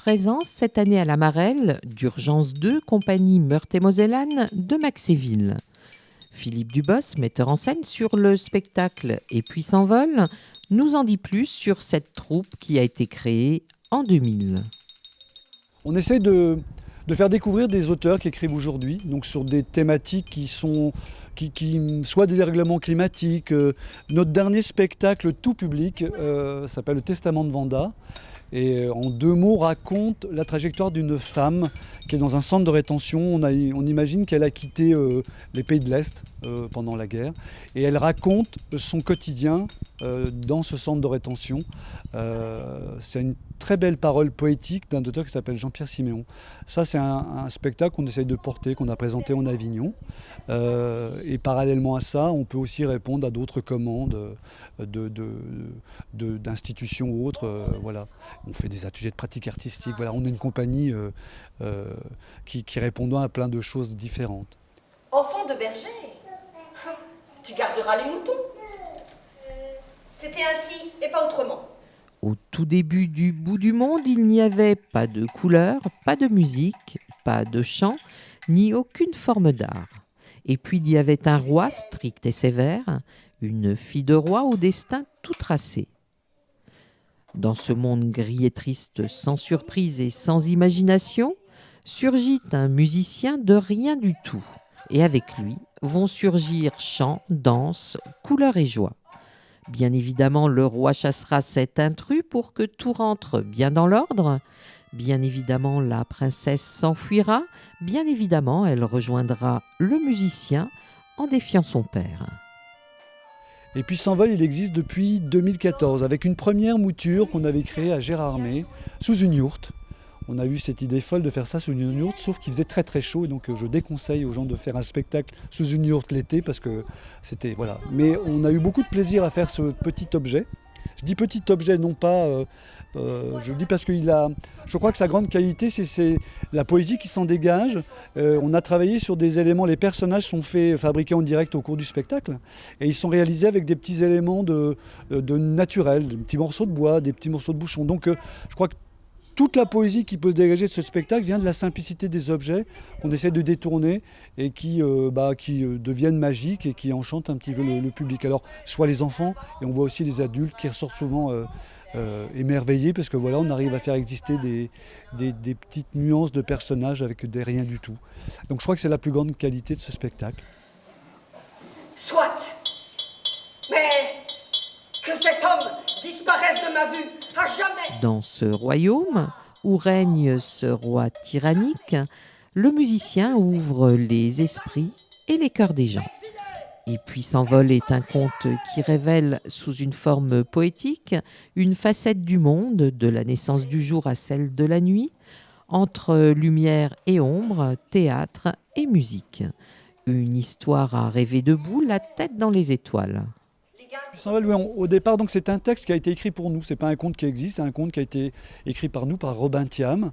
présence cette année à la Marelle d'Urgence 2, compagnie Meurthe-et-Mosellane de Maxéville. Philippe Dubos, metteur en scène sur le spectacle Et puis s'envole, nous en dit plus sur cette troupe qui a été créée en 2000. On essaie de faire découvrir des auteurs qui écrivent aujourd'hui, donc sur des thématiques qui soit des dérèglements climatiques. Notre dernier spectacle tout public s'appelle Le Testament de Vanda. Et en 2 mots, raconte la trajectoire d'une femme qui est dans un centre de rétention. On imagine qu'elle a quitté les pays de l'Est pendant la guerre. Et elle raconte son quotidien dans ce centre de rétention. C'est une très belle parole poétique d'un auteur qui s'appelle Jean-Pierre Siméon. Ça, c'est un spectacle qu'on essaye de porter, qu'on a présenté en Avignon. Et parallèlement à ça, on peut aussi répondre à d'autres commandes d'institutions ou autres. Voilà. On fait des ateliers de pratique artistique. Voilà. On est une compagnie qui répondant à plein de choses différentes. Enfant de berger, tu garderas les moutons. C'était ainsi et pas autrement. Au tout début du bout du monde, il n'y avait pas de couleur, pas de musique, pas de chant, ni aucune forme d'art. Et puis il y avait un roi strict et sévère, une fille de roi au destin tout tracé. Dans ce monde gris et triste, sans surprise et sans imagination, surgit un musicien de rien du tout. Et avec lui vont surgir chant, danse, couleur et joie. Bien évidemment, le roi chassera cet intrus pour que tout rentre bien dans l'ordre. Bien évidemment, la princesse s'enfuira. Bien évidemment, elle rejoindra le musicien en défiant son père. Et puis s'envole, il existe depuis 2014, avec une première mouture qu'on avait créée à Gérardmer, sous une yourte. On a eu cette idée folle de faire ça sous une yourte, sauf qu'il faisait très très chaud, et donc je déconseille aux gens de faire un spectacle sous une yourte l'été, parce que c'était... voilà. Mais on a eu beaucoup de plaisir à faire ce petit objet. Je dis petit objet, non pas... je le dis parce que je crois que sa grande qualité, c'est la poésie qui s'en dégage. On a travaillé sur des éléments, les personnages sont fabriqués en direct au cours du spectacle, et ils sont réalisés avec des petits éléments de naturel, des petits morceaux de bois, des petits morceaux de bouchon. Donc je crois que toute la poésie qui peut se dégager de ce spectacle vient de la simplicité des objets qu'on essaie de détourner et qui deviennent magiques et qui enchantent un petit peu le public. Alors, soit les enfants, et on voit aussi les adultes qui ressortent souvent émerveillés, parce que voilà, on arrive à faire exister des petites nuances de personnages avec des rien du tout. Donc je crois que c'est la plus grande qualité de ce spectacle. Soit, mais que cet homme disparaisse de ma vue à jamais. Dans ce royaume où règne ce roi tyrannique, le musicien ouvre les esprits et les cœurs des gens. Et puis s'envole est un conte qui révèle sous une forme poétique une facette du monde, de la naissance du jour à celle de la nuit, entre lumière et ombre, théâtre et musique. Une histoire à rêver debout, la tête dans les étoiles. Au départ, donc, c'est un texte qui a été écrit pour nous. C'est pas un conte qui existe, c'est un conte qui a été écrit par nous, par Robin Thiam,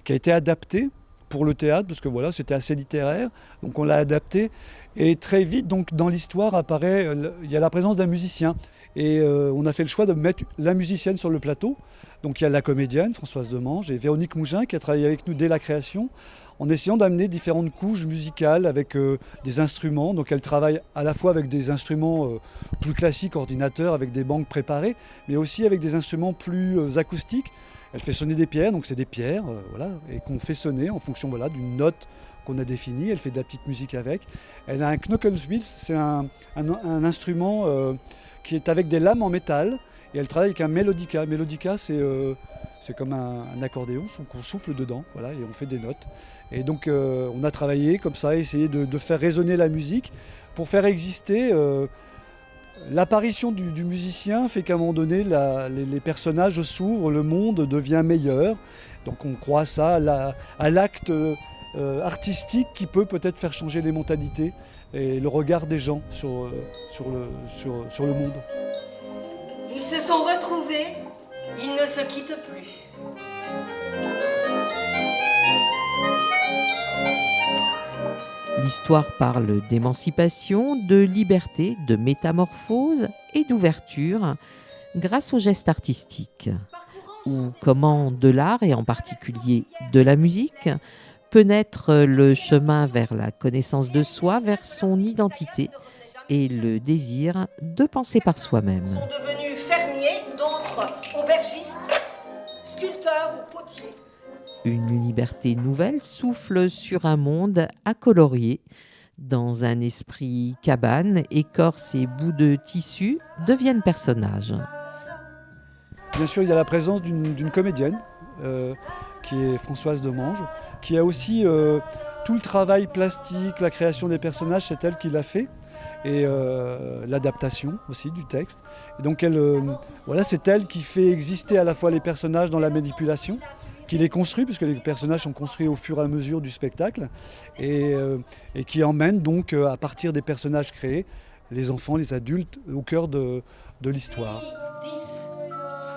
qui a été adapté pour le théâtre, parce que voilà, c'était assez littéraire. Donc on l'a adapté. Et très vite, donc, dans l'histoire, il y a la présence d'un musicien. Et on a fait le choix de mettre la musicienne sur le plateau. Donc il y a la comédienne, Françoise Demange, et Véronique Mougin, qui a travaillé avec nous dès la création, en essayant d'amener différentes couches musicales avec des instruments. Donc elle travaille à la fois avec des instruments plus classiques, ordinateurs, avec des banques préparées, mais aussi avec des instruments plus acoustiques. Elle fait sonner des pierres, donc c'est des pierres, voilà, et qu'on fait sonner en fonction d'une note qu'on a définie. Elle fait de la petite musique avec. Elle a un Knockenspiel, c'est un instrument qui est avec des lames en métal, et elle travaille avec un mélodica. Mélodica, c'est comme un accordéon, on souffle dedans, voilà, et on fait des notes. Et donc on a travaillé comme ça, essayé de faire résonner la musique pour faire exister l'apparition du musicien fait qu'à un moment donné, les personnages s'ouvrent, le monde devient meilleur. Donc on croit ça à l'acte artistique qui peut peut-être faire changer les mentalités et le regard des gens sur le monde. Ils se sont retrouvés, ils ne se quittent plus. L'histoire parle d'émancipation, de liberté, de métamorphose et d'ouverture grâce aux gestes artistiques. ou comment de l'art, et en particulier de la musique, peut naître le chemin vers la connaissance de soi, vers son identité et le désir de penser par soi-même. Sont devenus fermiers, d'autres aubergistes, sculpteurs ou potiers. Une liberté nouvelle souffle sur un monde à colorier. Dans un esprit cabane, écorce et bouts de tissu deviennent personnages. Bien sûr, il y a la présence d'une comédienne qui est Françoise Demange, qui a aussi tout le travail plastique, la création des personnages, c'est elle qui l'a fait, et l'adaptation aussi du texte. Et donc c'est elle qui fait exister à la fois les personnages dans la manipulation, qui les construit, puisque les personnages sont construits au fur et à mesure du spectacle, et qui emmène donc, à partir des personnages créés, les enfants, les adultes, au cœur de l'histoire. 10,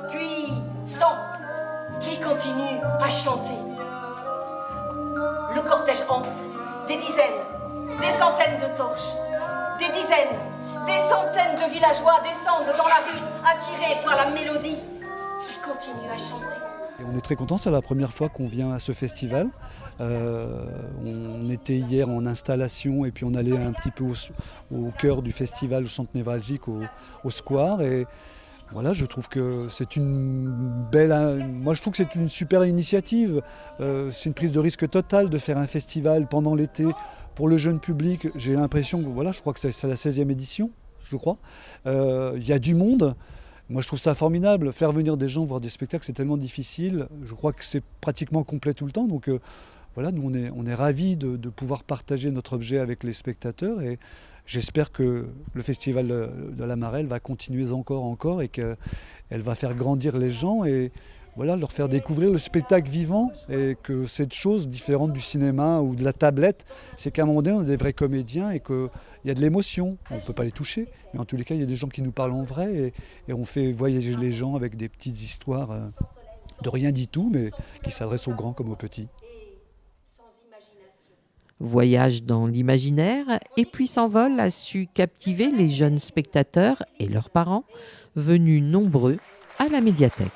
puis 100, qui continuent à chanter. Le cortège enfle, des dizaines, des centaines de torches, des dizaines, des centaines de villageois descendent dans la rue, attirés par la mélodie. Ils continuent à chanter. Et on est très contents, c'est la première fois qu'on vient à ce festival. On était hier en installation et puis on allait un petit peu au cœur du festival, au centre névralgique, au square. Et voilà, je trouve que c'est moi je trouve que c'est une super initiative. C'est une prise de risque totale de faire un festival pendant l'été pour le jeune public. J'ai l'impression que je crois que c'est la 16e édition, je crois. Il y a du monde. Moi, je trouve ça formidable. Faire venir des gens voir des spectacles, c'est tellement difficile. Je crois que c'est pratiquement complet tout le temps. Donc nous, on est ravis de pouvoir partager notre objet avec les spectateurs. Et j'espère que le Festival de la Marelle va continuer encore et qu'elle va faire grandir les gens et leur faire découvrir le spectacle vivant. Et que cette chose différente du cinéma ou de la tablette, c'est qu'à un moment donné, on est des vrais comédiens et qu'il y a de l'émotion. On ne peut pas les toucher, mais en tous les cas, il y a des gens qui nous parlent en vrai et on fait voyager les gens avec des petites histoires de rien du tout, mais qui s'adressent aux grands comme aux petits. Voyage dans l'imaginaire et puis s'envole a su captiver les jeunes spectateurs et leurs parents, venus nombreux à la médiathèque.